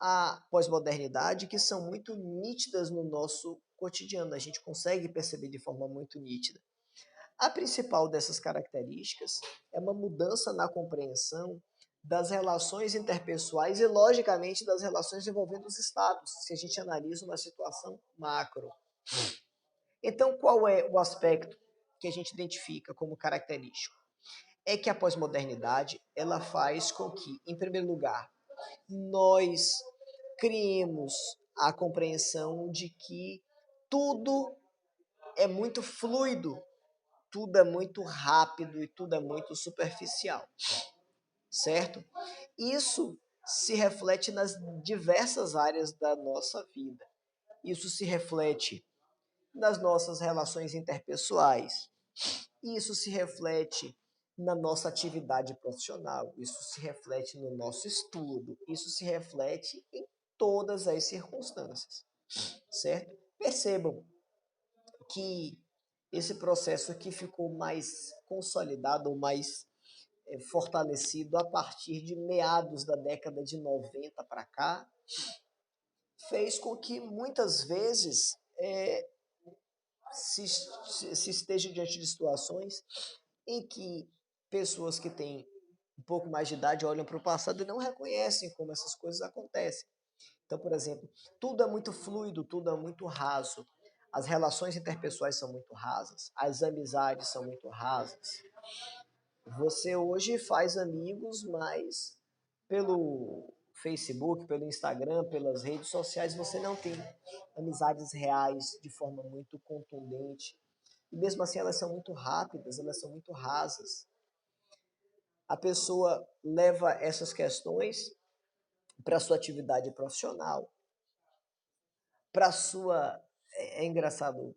à pós-modernidade que são muito nítidas no nosso cotidiano, a gente consegue perceber de forma muito nítida. A principal dessas características é uma mudança na compreensão das relações interpessoais e, logicamente, das relações envolvendo os estados, se a gente analisa uma situação macro. Então, qual é o aspecto que a gente identifica como característico? É que a pós-modernidade ela faz com que, em primeiro lugar, nós criemos a compreensão de que tudo é muito fluido, tudo é muito rápido e tudo é muito superficial, certo? Isso se reflete nas diversas áreas da nossa vida. Isso se reflete nas nossas relações interpessoais. Isso se reflete na nossa atividade profissional. Isso se reflete no nosso estudo. Isso se reflete em todas as circunstâncias, certo? Percebam que esse processo aqui ficou mais consolidado, mais fortalecido a partir de meados da década de 90 para cá, fez com que muitas vezes se esteja diante de situações em que pessoas que têm um pouco mais de idade olham para o passado e não reconhecem como essas coisas acontecem. Então, por exemplo, tudo é muito fluido, tudo é muito raso. As relações interpessoais são muito rasas, as amizades são muito rasas. Você hoje faz amigos, mas pelo Facebook, pelo Instagram, pelas redes sociais, você não tem amizades reais de forma muito contundente. E mesmo assim elas são muito rápidas, elas são muito rasas. A pessoa leva essas questões para a sua atividade profissional, para a sua... É engraçado,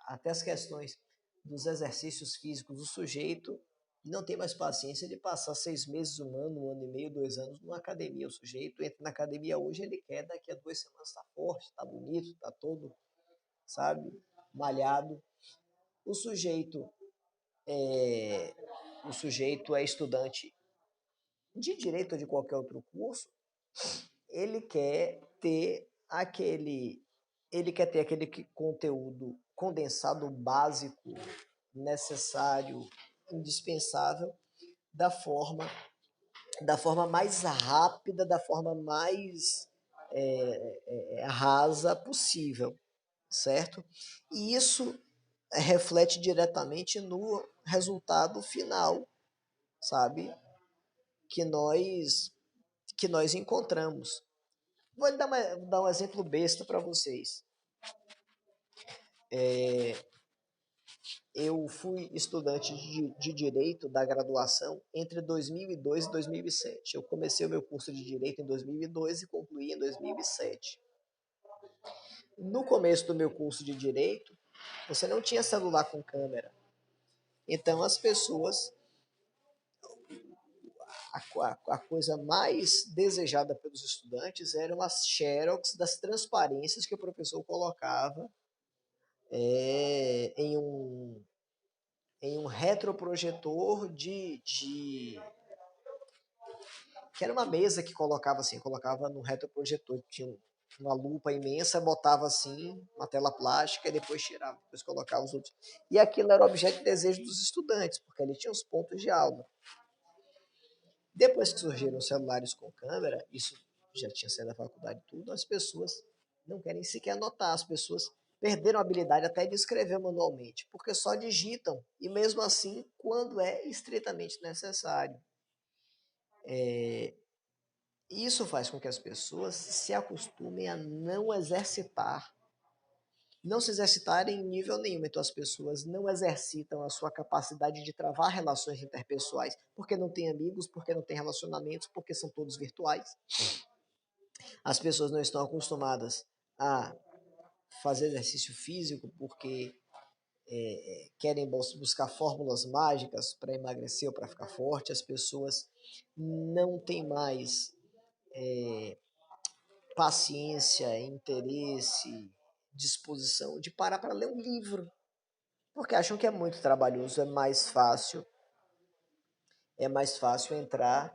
até as questões dos exercícios físicos, do sujeito não tem mais paciência de passar 6 meses, um ano e meio, 2 anos numa academia. O sujeito entra na academia hoje, ele quer, daqui a 2 semanas está forte, está bonito, está todo, sabe, malhado. O sujeito o sujeito é estudante de direito ou de qualquer outro curso, ele quer ter aquele conteúdo condensado básico, necessário, indispensável, da forma, da forma mais rápida, da forma mais rasa possível, certo? E isso reflete diretamente no resultado final, sabe? Que nós que nós encontramos. Vou dar um exemplo besta para vocês. Eu fui estudante de Direito da graduação entre 2002 e 2007. Eu comecei o meu curso de Direito em 2002 e concluí em 2007. No começo do meu curso de Direito, você não tinha celular com câmera. Então, as pessoas... A coisa mais desejada pelos estudantes eram as xerox das transparências que o professor colocava em um retroprojetor que era uma mesa que colocava assim, colocava no retroprojetor, tinha uma lupa imensa, botava assim, uma tela plástica e depois tirava, depois colocava os outros. E aquilo era objeto de desejo dos estudantes, porque ali tinha os pontos de aula. Depois que surgiram os celulares com câmera, isso já tinha saído da faculdade e tudo, as pessoas não querem sequer anotar, as pessoas perderam a habilidade até de escrever manualmente, porque só digitam, e mesmo assim, quando é estritamente necessário. Isso faz com que as pessoas se acostumem a não se exercitarem em nível nenhum. Então as pessoas não exercitam a sua capacidade de travar relações interpessoais, porque não têm amigos, porque não têm relacionamentos, porque são todos virtuais. As pessoas não estão acostumadas a fazer exercício físico porque querem buscar fórmulas mágicas para emagrecer ou para ficar forte. As pessoas não têm mais paciência, interesse, disposição de parar para ler um livro, porque acham que é muito trabalhoso, é mais fácil entrar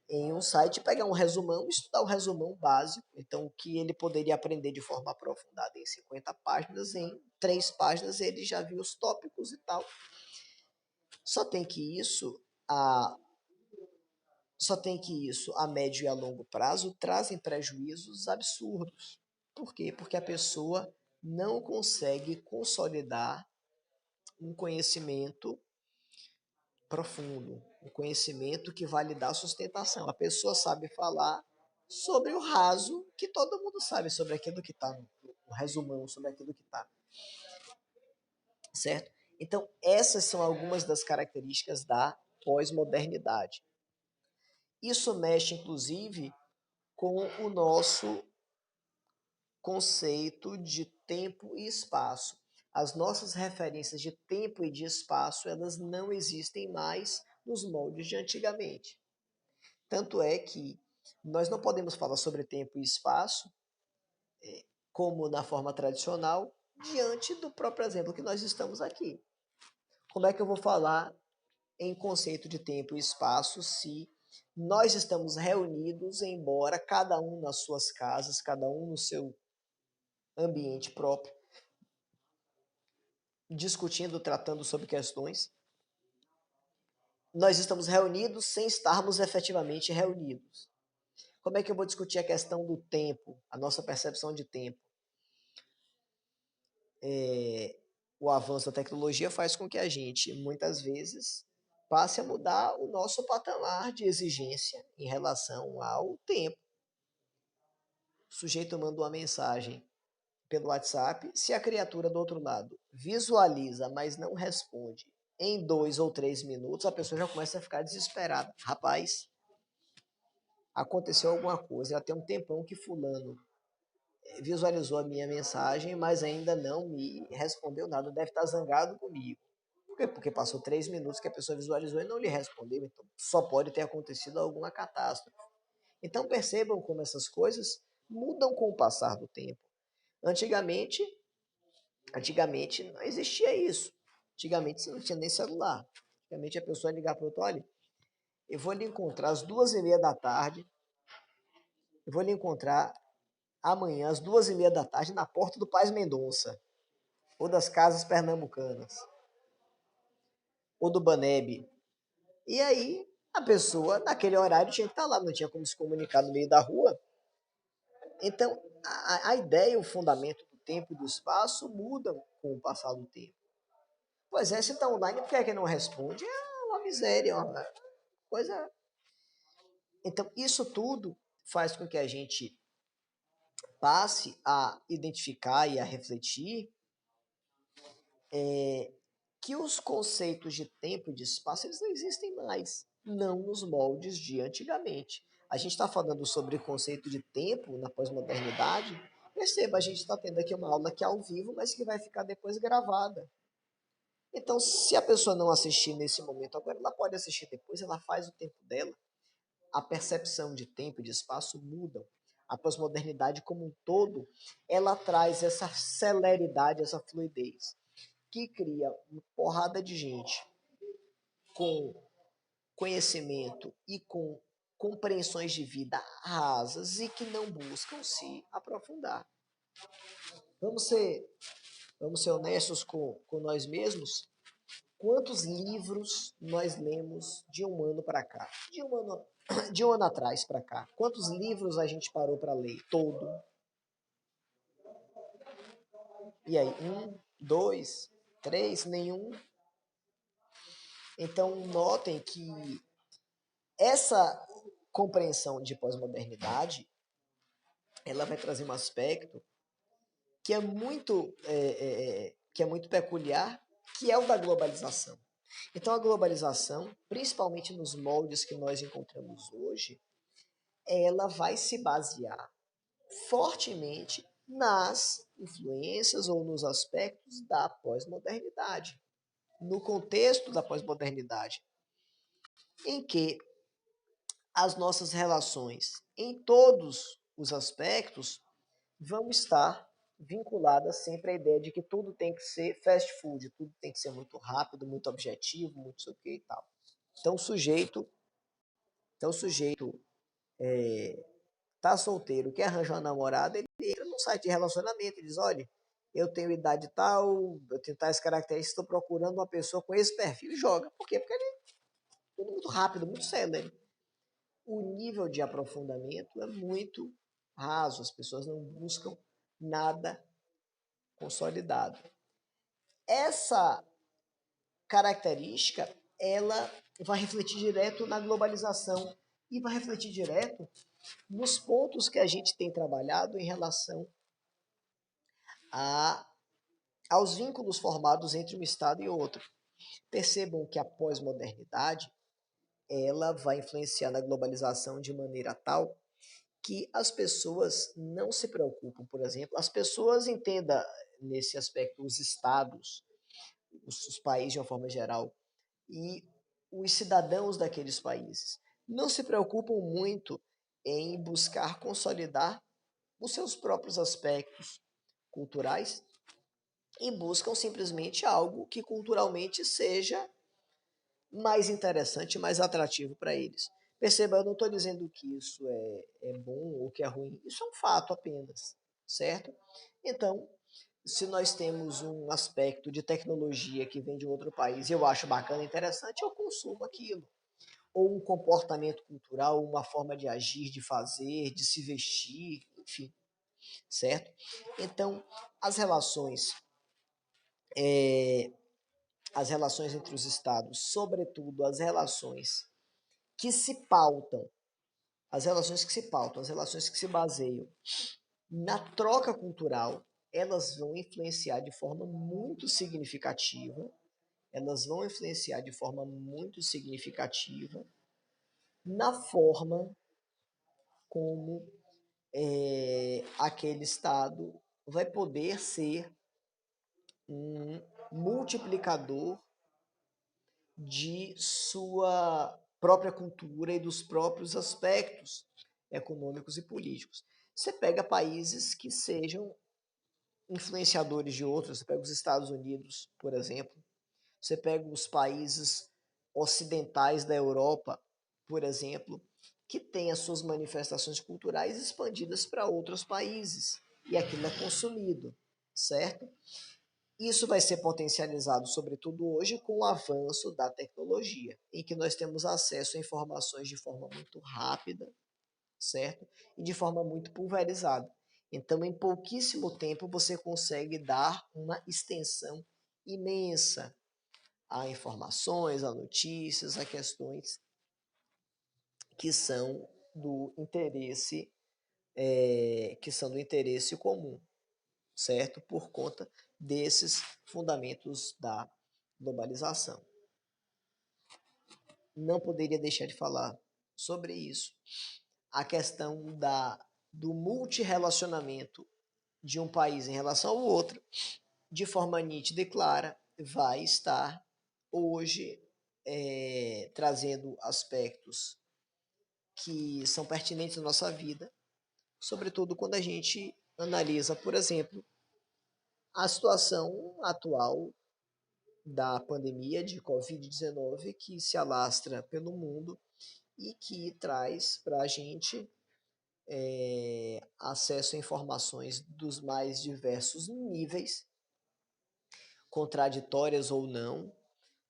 em um site, pegar um resumão, estudar o resumão básico, então o que ele poderia aprender de forma aprofundada em 50 páginas, em 3 páginas ele já viu os tópicos e tal. Só tem que isso a Só tem que isso, a médio e a longo prazo, trazem prejuízos absurdos. Por quê? Porque a pessoa não consegue consolidar um conhecimento profundo, um conhecimento que vai lhe dar sustentação. A pessoa sabe falar sobre o raso, que todo mundo sabe, sobre aquilo que está no resumão, sobre aquilo que está, certo? Então, essas são algumas das características da pós-modernidade. Isso mexe, inclusive, com o nosso conceito de tempo e espaço. As nossas referências de tempo e de espaço, elas não existem mais nos moldes de antigamente. Tanto é que nós não podemos falar sobre tempo e espaço como na forma tradicional, diante do próprio exemplo que nós estamos aqui. Como é que eu vou falar em conceito de tempo e espaço se nós estamos reunidos, embora cada um nas suas casas, cada um no seu ambiente próprio, discutindo, tratando sobre questões. Nós estamos reunidos sem estarmos efetivamente reunidos. Como é que eu vou discutir a questão do tempo, a nossa percepção de tempo? O avanço da tecnologia faz com que a gente, muitas vezes, passe a mudar o nosso patamar de exigência em relação ao tempo. O sujeito manda uma mensagem pelo WhatsApp, se a criatura do outro lado visualiza, mas não responde em 2 ou 3 minutos, a pessoa já começa a ficar desesperada. Rapaz, aconteceu alguma coisa, já tem um tempão que fulano visualizou a minha mensagem, mas ainda não me respondeu nada, deve estar zangado comigo. Por quê? Porque passou 3 minutos que a pessoa visualizou e não lhe respondeu, então só pode ter acontecido alguma catástrofe. Então percebam como essas coisas mudam com o passar do tempo. Antigamente, antigamente não existia isso. Antigamente você não tinha nem celular. Antigamente a pessoa ia ligar para o outro, olha, eu vou lhe encontrar às 2h30 da tarde, eu vou lhe encontrar amanhã às 2h30 da tarde na porta do Paz Mendonça, ou das Casas Pernambucanas, ou do Baneb. E aí a pessoa, naquele horário, tinha que estar lá, não tinha como se comunicar no meio da rua. Então, a ideia, o fundamento do tempo e do espaço mudam com o passar do tempo. Pois é, se está online, por que é que não responde? É uma miséria, é uma coisa. Então, isso tudo faz com que a gente passe a identificar e a refletir que os conceitos de tempo e de espaço eles não existem mais, não nos moldes de antigamente. A gente está falando sobre o conceito de tempo na pós-modernidade. Perceba, a gente está tendo aqui uma aula que é ao vivo, mas que vai ficar depois gravada. Então, se a pessoa não assistir nesse momento agora, ela pode assistir depois, ela faz o tempo dela. A percepção de tempo e de espaço mudam. A pós-modernidade como um todo, ela traz essa celeridade, essa fluidez, que cria uma porrada de gente com conhecimento e com compreensões de vida rasas e que não buscam se aprofundar. Vamos ser, vamos ser honestos com nós mesmos? Quantos livros nós lemos de um ano para cá? De um ano atrás para cá? Quantos livros a gente parou para ler? Todo. E aí, um, dois, três, nenhum. Então, notem que essa compreensão de pós-modernidade, ela vai trazer um aspecto que é muito peculiar, que é o da globalização. Então, a globalização, principalmente nos moldes que nós encontramos hoje, ela vai se basear fortemente nas influências ou nos aspectos da pós-modernidade. No contexto da pós-modernidade, em que as nossas relações, em todos os aspectos, vão estar vinculadas sempre à ideia de que tudo tem que ser fast food, tudo tem que ser muito rápido, muito objetivo, muito sei o que e tal. Então, o sujeito Então, o sujeito tá solteiro, quer arranjar uma namorada, ele entra num site de relacionamento e diz, olha, eu tenho idade tal, eu tenho tais características, estou procurando uma pessoa com esse perfil e joga. Por quê? Porque ele é tudo muito rápido, muito célere. O nível de aprofundamento é muito raso, as pessoas não buscam nada consolidado. Essa característica, ela vai refletir direto na globalização e vai refletir direto nos pontos que a gente tem trabalhado em relação a, aos vínculos formados entre um Estado e outro. Percebam que a pós-modernidade ela vai influenciar na globalização de maneira tal que as pessoas não se preocupam, por exemplo, as pessoas entendam nesse aspecto os estados, os países de uma forma geral, e os cidadãos daqueles países não se preocupam muito em buscar consolidar os seus próprios aspectos culturais e buscam simplesmente algo que culturalmente seja mais interessante, mais atrativo para eles. Perceba, eu não estou dizendo que isso é bom ou que é ruim, isso é um fato apenas, certo? Então, se nós temos um aspecto de tecnologia que vem de outro país e eu acho bacana, interessante, eu consumo aquilo. Ou um comportamento cultural, uma forma de agir, de fazer, de se vestir, enfim, certo? Então, as relações, as relações entre os estados, sobretudo que se pautam, as relações que se baseiam na troca cultural, elas vão influenciar de forma muito significativa, elas vão influenciar de forma muito significativa na forma como aquele Estado vai poder ser um multiplicador de sua própria cultura e dos próprios aspectos econômicos e políticos. Você pega países que sejam influenciadores de outros, você pega os Estados Unidos, por exemplo, você pega os países ocidentais da Europa, por exemplo, que têm as suas manifestações culturais expandidas para outros países e aquilo é consumido, certo? Isso vai ser potencializado, sobretudo hoje, com o avanço da tecnologia, em que nós temos acesso a informações de forma muito rápida, certo? E de forma muito pulverizada. Então, em pouquíssimo tempo, você consegue dar uma extensão imensa a informações, a notícias, a questões que são do interesse, que são do interesse comum, certo? Por conta desses fundamentos da globalização. Não poderia deixar de falar sobre isso. A questão do multirrelacionamento de um país em relação ao outro, de forma nítida e clara, vai estar hoje trazendo aspectos que são pertinentes à nossa vida, sobretudo quando a gente analisa, por exemplo, a situação atual da pandemia de Covid-19 que se alastra pelo mundo e que traz para a gente acesso a informações dos mais diversos níveis, contraditórias ou não,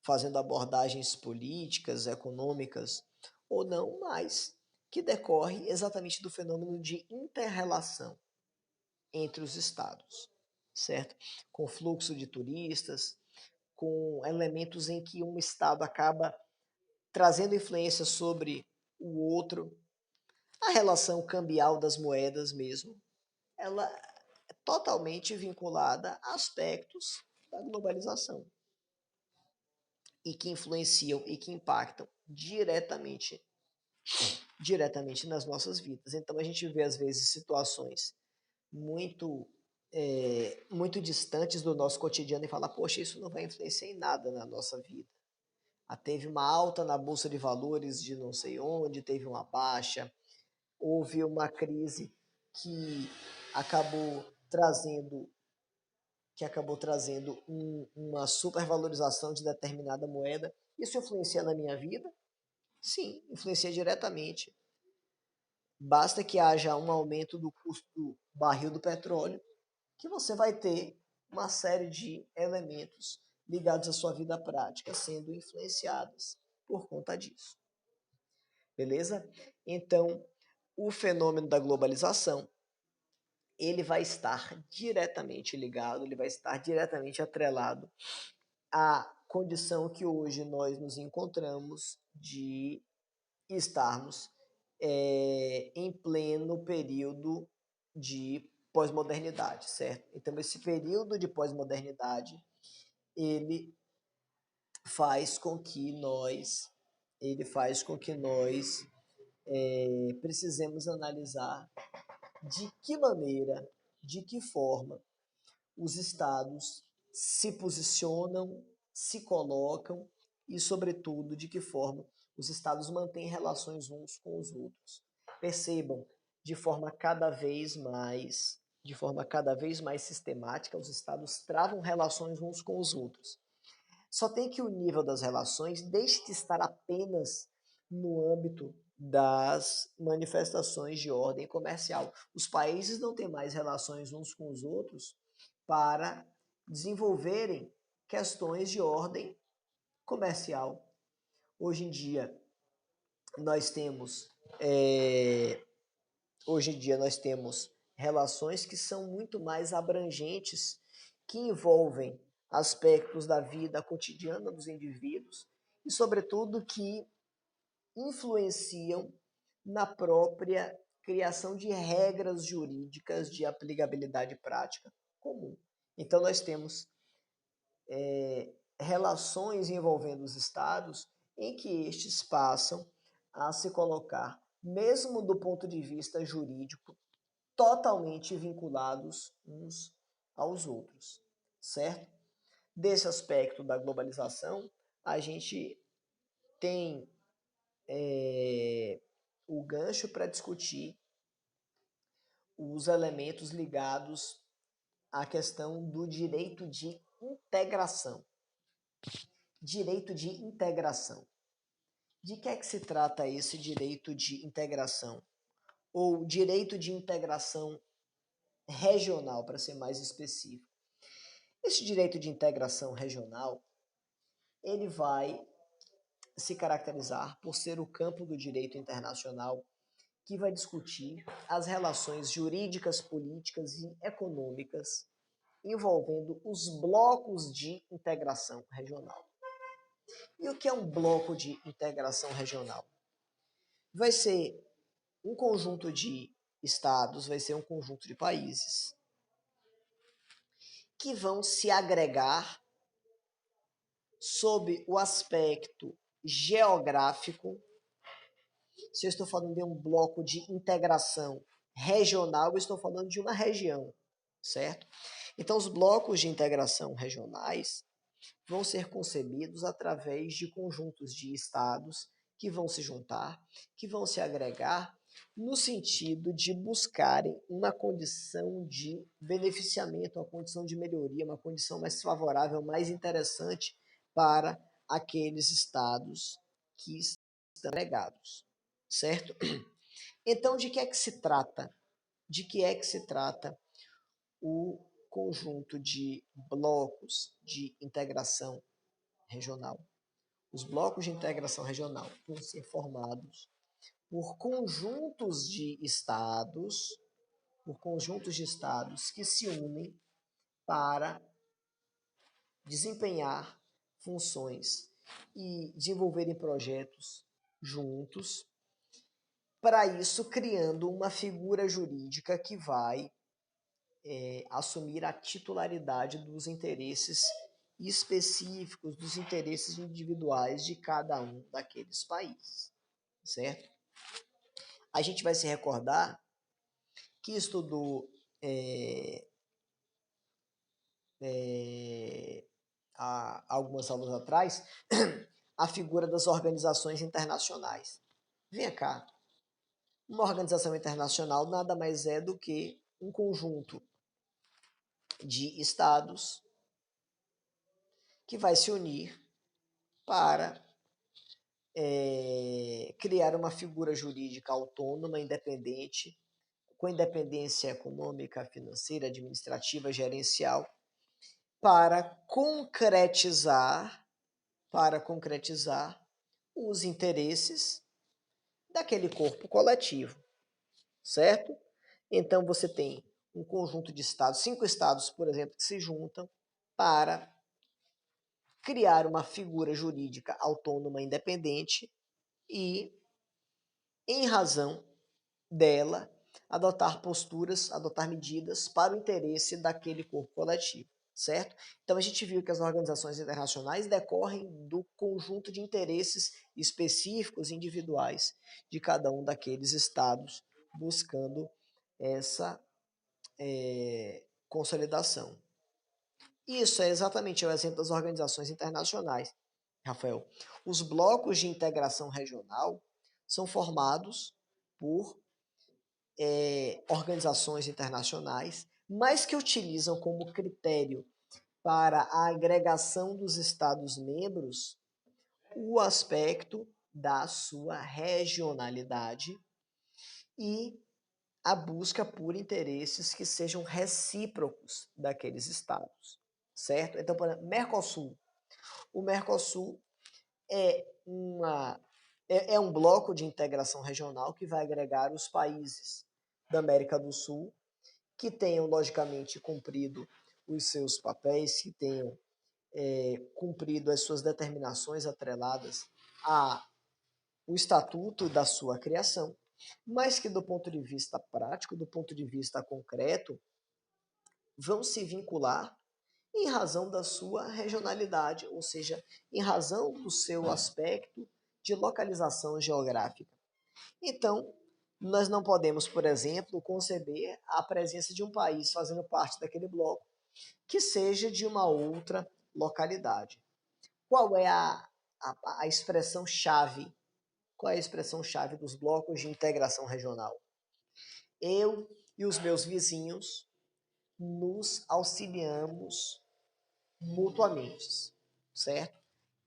fazendo abordagens políticas, econômicas ou não, mas que decorre exatamente do fenômeno de interrelação entre os estados, certo? Com fluxo de turistas, com elementos em que um estado acaba trazendo influência sobre o outro, a relação cambial das moedas mesmo, ela é totalmente vinculada a aspectos da globalização e que influenciam e que impactam diretamente nas nossas vidas. Então a gente vê às vezes situações muito muito distantes do nosso cotidiano e fala, poxa, isso não vai influenciar em nada na nossa vida. Teve uma alta na bolsa de valores de não sei onde, teve uma baixa, houve uma crise que acabou trazendo uma supervalorização de determinada moeda. Isso influencia na minha vida? Sim, influencia diretamente. Basta que haja um aumento do custo do barril do petróleo, que você vai ter uma série de elementos ligados à sua vida prática sendo influenciados por conta disso. Beleza? Então, o fenômeno da globalização, ele vai estar diretamente ligado, ele vai estar diretamente atrelado à condição que hoje nós nos encontramos de estarmos em pleno período de pós-modernidade, certo? Então, esse período de pós-modernidade, ele faz com que nós, ele faz com que nós precisemos analisar de que maneira, de que forma os estados se posicionam, se colocam e, sobretudo, de que forma os estados mantêm relações uns com os outros. Percebam, de forma cada vez mais sistemática, os estados travam relações uns com os outros. Só tem que o nível das relações deixe de estar apenas no âmbito das manifestações de ordem comercial. Os países não têm mais relações uns com os outros para desenvolverem questões de ordem comercial. Hoje em dia nós temos relações que são muito mais abrangentes, que envolvem aspectos da vida cotidiana dos indivíduos e, sobretudo, que influenciam na própria criação de regras jurídicas de aplicabilidade prática comum. Então, nós temos relações envolvendo os estados em que estes passam a se colocar, mesmo do ponto de vista jurídico, totalmente vinculados uns aos outros, certo? Desse aspecto da globalização, a gente tem o gancho para discutir os elementos ligados à questão do direito de integração. Direito de integração. De que é que se trata esse direito de integração? Ou direito de integração regional, para ser mais específico. Esse direito de integração regional, ele vai se caracterizar por ser o campo do direito internacional que vai discutir as relações jurídicas, políticas e econômicas envolvendo os blocos de integração regional. E o que é um bloco de integração regional? Vai ser um conjunto de estados, vai ser um conjunto de países que vão se agregar sob o aspecto geográfico. Se eu estou falando de um bloco de integração regional, eu estou falando de uma região, certo? Então, os blocos de integração regionais vão ser concebidos através de conjuntos de estados que vão se juntar, que vão se agregar, no sentido de buscarem uma condição de beneficiamento, uma condição de melhoria, uma condição mais favorável, mais interessante para aqueles estados que estão agregados, certo? Então, de que é que se trata? De que é que se trata o conjunto de blocos de integração regional? Os blocos de integração regional vão ser formados por conjuntos de estados, que se unem para desempenhar funções e desenvolverem projetos juntos, para isso criando uma figura jurídica que vai assumir a titularidade dos interesses específicos, dos interesses individuais de cada um daqueles países, certo? A gente vai se recordar que estudou há algumas aulas atrás a figura das organizações internacionais. Vem cá, uma organização internacional nada mais é do que um conjunto de estados que vai se unir para criar uma figura jurídica autônoma, independente, com independência econômica, financeira, administrativa, gerencial, para concretizar os interesses daquele corpo coletivo, certo? Então você tem um conjunto de estados, 5 estados, por exemplo, que se juntam para criar uma figura jurídica autônoma independente e, em razão dela, adotar medidas para o interesse daquele corpo coletivo, certo? Então a gente viu que as organizações internacionais decorrem do conjunto de interesses específicos individuais de cada um daqueles estados, buscando essa consolidação. Isso é exatamente o exemplo das organizações internacionais, Rafael. Os blocos de integração regional são formados por organizações internacionais, mas que utilizam como critério para a agregação dos Estados-membros o aspecto da sua regionalidade e a busca por interesses que sejam recíprocos daqueles estados, certo? Então, por exemplo, Mercosul. O Mercosul é um bloco de integração regional que vai agregar os países da América do Sul que tenham, logicamente, cumprido os seus papéis, que tenham cumprido as suas determinações atreladas ao estatuto da sua criação, mas que, do ponto de vista prático, do ponto de vista concreto, vão se vincular em razão da sua regionalidade, ou seja, em razão do seu aspecto de localização geográfica. Então, nós não podemos, por exemplo, conceber a presença de um país fazendo parte daquele bloco que seja de uma outra localidade. Qual é a expressão-chave? Qual é a expressão-chave dos blocos de integração regional? Eu e os meus vizinhos nos auxiliamos mutuamente, certo?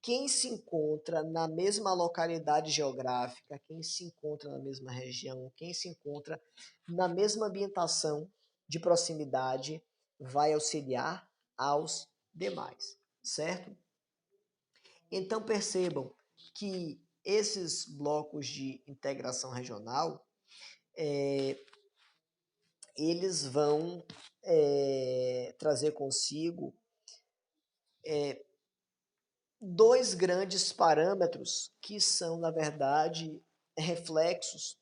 Quem se encontra na mesma localidade geográfica, quem se encontra na mesma região, quem se encontra na mesma ambientação de proximidade, vai auxiliar aos demais, certo? Então percebam que esses blocos de integração regional, eles vão trazer consigo dois grandes parâmetros que são, na verdade, reflexos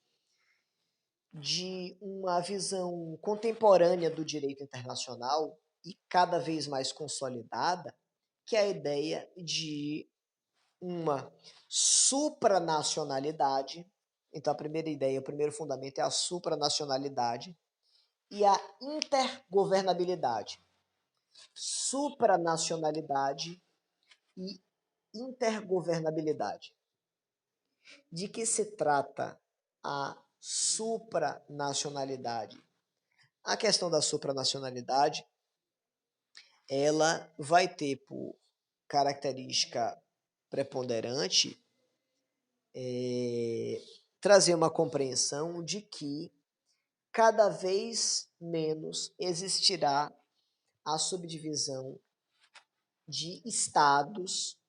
de uma visão contemporânea do direito internacional e cada vez mais consolidada, que é a ideia de uma supranacionalidade. Então, a primeira ideia, o primeiro fundamento é a supranacionalidade e a intergovernabilidade. Supranacionalidade e intergovernabilidade. De que se trata a supranacionalidade? A questão da supranacionalidade, ela vai ter por característica preponderante trazer uma compreensão de que cada vez menos existirá a subdivisão de estados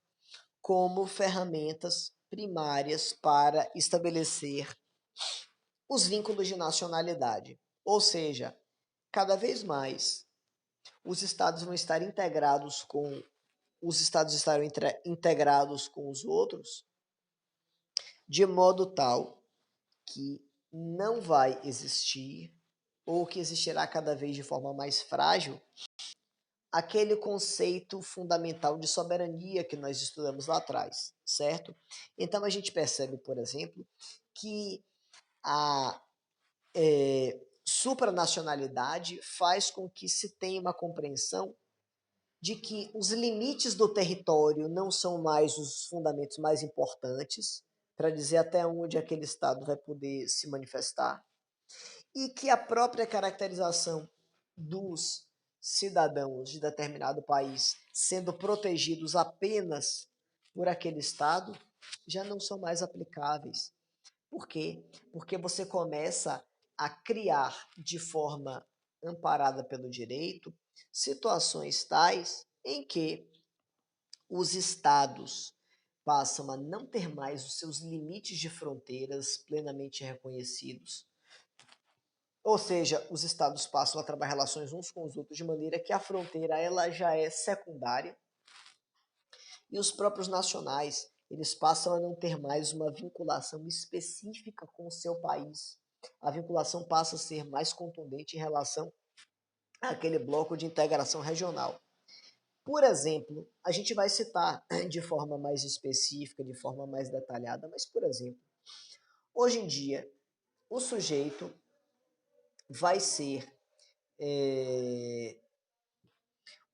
como ferramentas primárias para estabelecer os vínculos de nacionalidade. Ou seja, cada vez mais os estados vão estar integrados com os estados estarão integrados com os outros, de modo tal que não vai existir, ou que existirá cada vez de forma mais frágil, aquele conceito fundamental de soberania que nós estudamos lá atrás, certo? Então a gente percebe, por exemplo, que a supranacionalidade faz com que se tenha uma compreensão de que os limites do território não são mais os fundamentos mais importantes para dizer até onde aquele Estado vai poder se manifestar, e que a própria caracterização dos cidadãos de determinado país sendo protegidos apenas por aquele Estado já não são mais aplicáveis. Por quê? Porque você começa a criar de forma amparada pelo direito situações tais em que os estados passam a não ter mais os seus limites de fronteiras plenamente reconhecidos. Ou seja, os estados passam a trabalhar relações uns com os outros de maneira que a fronteira ela já é secundária e os próprios nacionais eles passam a não ter mais uma vinculação específica com o seu país. A vinculação passa a ser mais contundente em relação àquele bloco de integração regional. Por exemplo, a gente vai citar de forma mais específica, de forma mais detalhada, mas, por exemplo, hoje em dia, o sujeito vai ser é,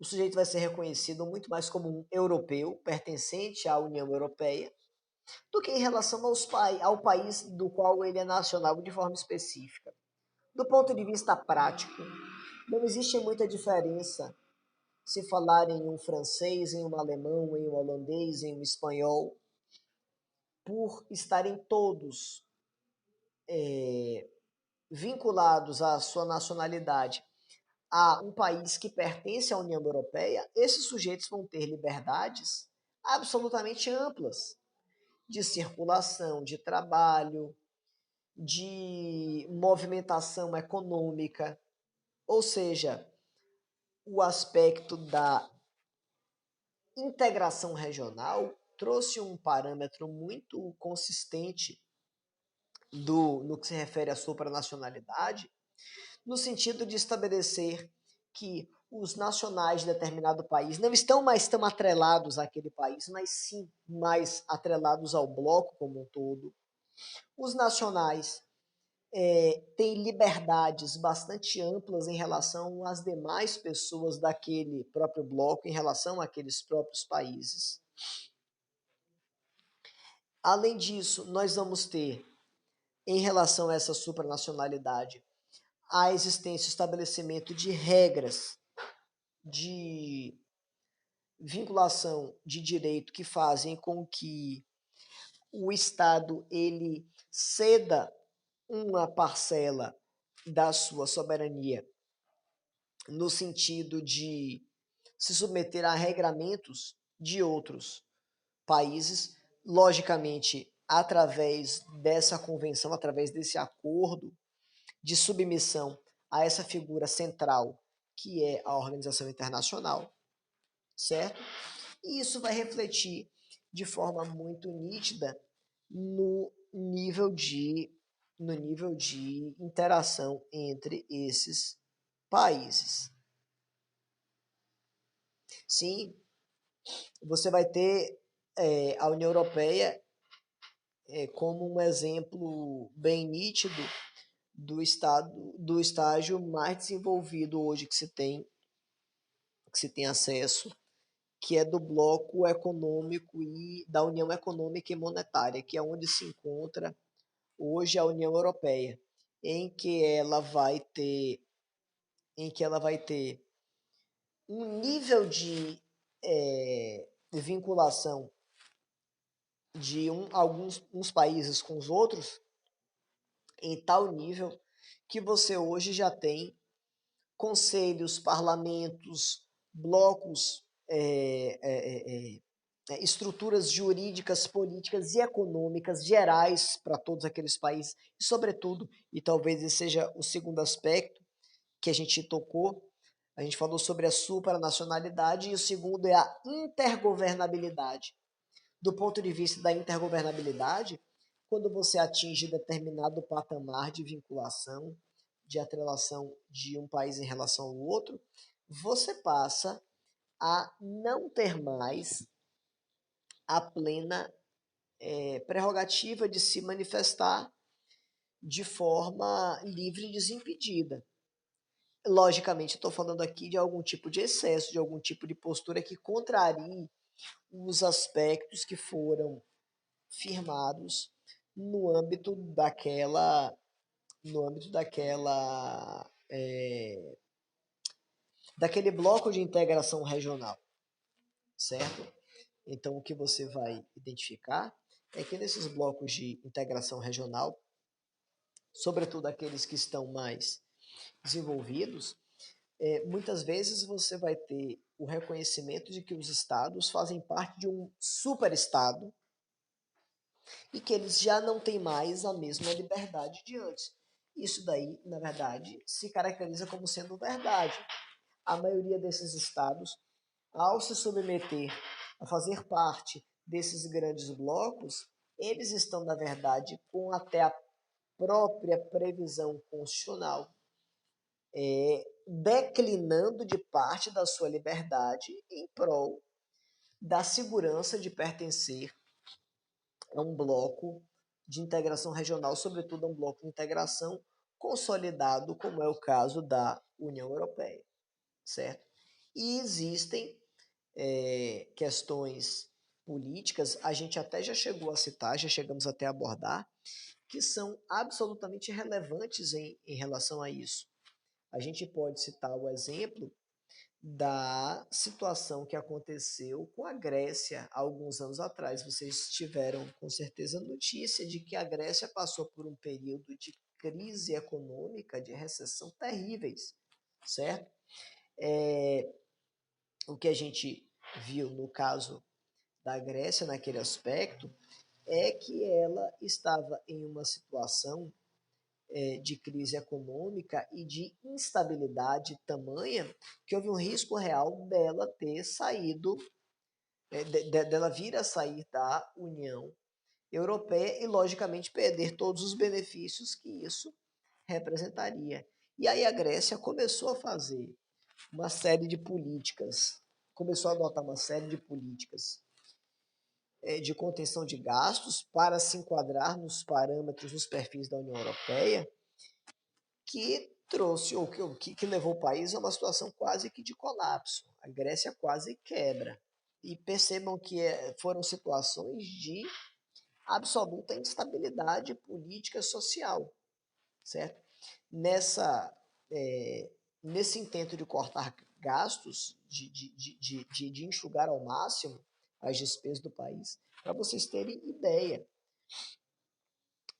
o sujeito vai ser reconhecido muito mais como um europeu pertencente à União Europeia do que em relação ao país do qual ele é nacional de forma específica. Do ponto de vista prático, não existe muita diferença se falar em um francês, em um alemão, em um holandês, em um espanhol, por estarem todos vinculados à sua nacionalidade a um país que pertence à União Europeia, esses sujeitos vão ter liberdades absolutamente amplas de circulação, de trabalho, de movimentação econômica, ou seja, o aspecto da integração regional trouxe um parâmetro muito consistente no que se refere à supranacionalidade, no sentido de estabelecer que os nacionais de determinado país não estão mais tão atrelados àquele país, mas sim mais atrelados ao bloco como um todo. Os nacionais têm liberdades bastante amplas em relação às demais pessoas daquele próprio bloco, em relação àqueles próprios países. Além disso, nós vamos ter, em relação a essa supranacionalidade, a existência e estabelecimento de regras de vinculação de direito que fazem com que o Estado ele ceda uma parcela da sua soberania no sentido de se submeter a regramentos de outros países, logicamente através dessa convenção, através desse acordo de submissão a essa figura central que é a organização internacional, certo? E isso vai refletir de forma muito nítida no nível de interação entre esses países. Sim, você vai ter a União Europeia como um exemplo bem nítido do estágio mais desenvolvido hoje que se tem acesso, que é do bloco econômico e da União Econômica e Monetária, que é onde se encontra hoje a União Europeia, em que ela vai ter, um nível de vinculação de alguns uns países com os outros em tal nível que você hoje já tem conselhos, parlamentos, blocos, estruturas jurídicas, políticas e econômicas gerais para todos aqueles países, e sobretudo, e talvez esse seja o segundo aspecto que a gente tocou, a gente falou sobre a supranacionalidade, e o segundo é a intergovernabilidade. Do ponto de vista da intergovernabilidade, quando você atinge determinado patamar de vinculação, de atrelação de um país em relação ao outro, você passa a não ter mais a plena prerrogativa de se manifestar de forma livre e desimpedida. Logicamente, estou falando aqui de algum tipo de excesso, de algum tipo de postura que contrarie os aspectos que foram firmados no âmbito daquela, no âmbito daquela, daquele bloco de integração regional, certo? Então, o que você vai identificar é que nesses blocos de integração regional, sobretudo aqueles que estão mais desenvolvidos, muitas vezes você vai ter o reconhecimento de que os estados fazem parte de um superestado e que eles já não têm mais a mesma liberdade de antes. Isso daí, na verdade, se caracteriza como sendo verdade. A maioria desses estados, ao se submeter a fazer parte desses grandes blocos, eles estão, na verdade, com até a própria previsão constitucional, declinando de parte da sua liberdade em prol da segurança de pertencer a um bloco de integração regional, sobretudo a um bloco de integração consolidado, como é o caso da União Europeia, certo? E existem questões políticas, a gente até já chegou a citar, já chegamos até a abordar, que são absolutamente relevantes em relação a isso. A gente pode citar o exemplo da situação que aconteceu com a Grécia há alguns anos atrás. Vocês tiveram com certeza notícia de que a Grécia passou por um período de crise econômica, de recessão terríveis, certo? O que a gente viu no caso da Grécia naquele aspecto é que ela estava em uma situação de crise econômica e de instabilidade tamanha que houve um risco real dela ter saído, dela vir a sair da União Europeia e, logicamente, perder todos os benefícios que isso representaria. E aí a Grécia começou a fazer uma série de políticas, começou a adotar uma série de políticas de contenção de gastos para se enquadrar nos parâmetros, nos perfis da União Europeia, que trouxe, ou que levou o país a uma situação quase que de colapso. A Grécia quase quebra. E percebam que foram situações de absoluta instabilidade política e social, certo? Nesse intento de cortar gastos, de enxugar ao máximo as despesas do país, para vocês terem ideia,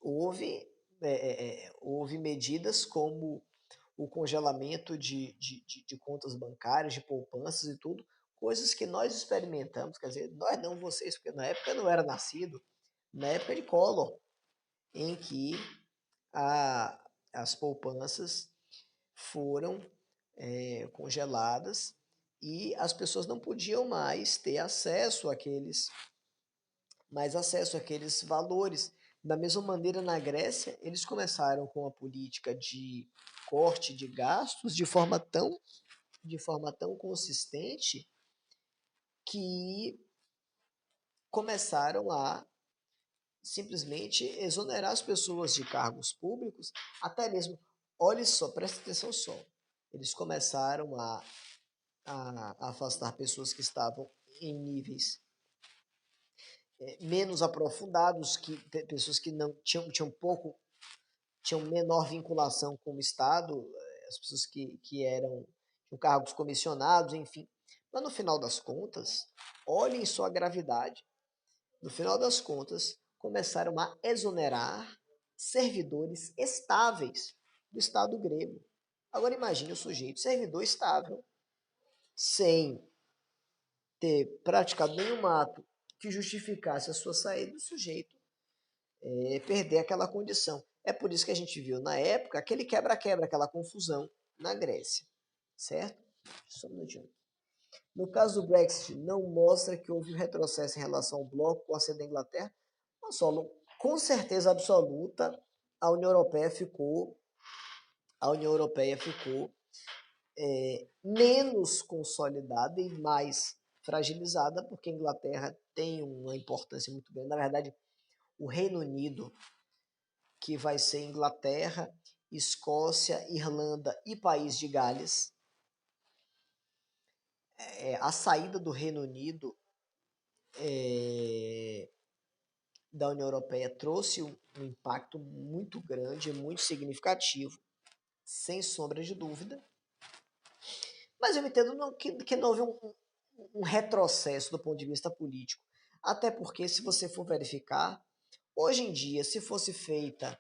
houve medidas como o congelamento de contas bancárias, de poupanças e tudo, coisas que nós experimentamos, quer dizer, nós não vocês, porque na época eu não era nascido, na época de Collor, em que as poupanças foram congeladas e as pessoas não podiam mais ter acesso àqueles valores. Da mesma maneira, na Grécia, eles começaram com a política de corte de gastos de forma tão consistente que começaram a simplesmente exonerar as pessoas de cargos públicos, até mesmo, olhe só, presta atenção só, eles começaram a afastar pessoas que estavam em níveis menos aprofundados, pessoas que não tinham menor vinculação com o Estado, as pessoas que tinham cargos comissionados, enfim. Mas no final das contas, olhem só a gravidade. No final das contas, começaram a exonerar servidores estáveis do Estado grego. Agora imagine o sujeito, servidor estável, sem ter praticado nenhum ato que justificasse a sua saída, o sujeito perder aquela condição. É por isso que a gente viu na época aquele quebra-quebra, aquela confusão na Grécia, certo? Só um minutinho. No caso do Brexit, não mostra que houve um retrocesso em relação ao bloco com a saída da Inglaterra. Não só, com certeza absoluta, a União Europeia ficou menos consolidada e mais fragilizada, porque a Inglaterra tem uma importância muito grande. Na verdade, o Reino Unido, que vai ser Inglaterra, Escócia, Irlanda e País de Gales. A saída do Reino Unido da União Europeia trouxe um impacto muito grande, muito significativo, sem sombra de dúvida. Mas eu entendo que não houve um retrocesso do ponto de vista político. Até porque, se você for verificar, hoje em dia, se fosse feita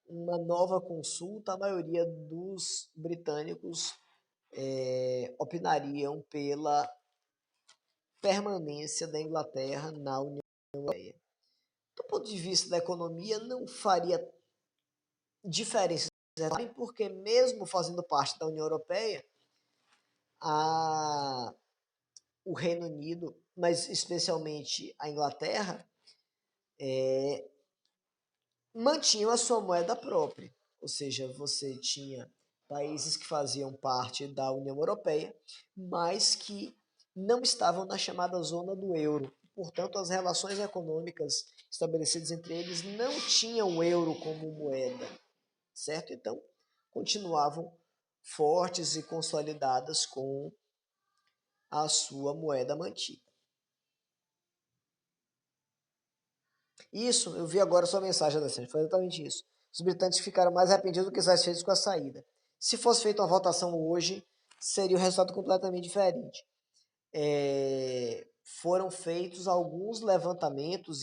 uma nova consulta, a maioria dos britânicos opinariam pela permanência da Inglaterra na União Europeia. Do ponto de vista da economia, não faria diferença, porque mesmo fazendo parte da União Europeia, o Reino Unido, mas especialmente a Inglaterra, mantinham a sua moeda própria. Ou seja, você tinha países que faziam parte da União Europeia, mas que não estavam na chamada zona do euro. Portanto, as relações econômicas estabelecidas entre eles não tinham o euro como moeda, certo? Então, continuavam fortes e consolidadas com a sua moeda mantida. Isso, eu vi agora a sua mensagem, Alessandro, foi exatamente isso. Os britânicos ficaram mais arrependidos do que satisfeitos com a saída. Se fosse feita uma votação hoje, seria o resultado completamente diferente. Foram feitos alguns levantamentos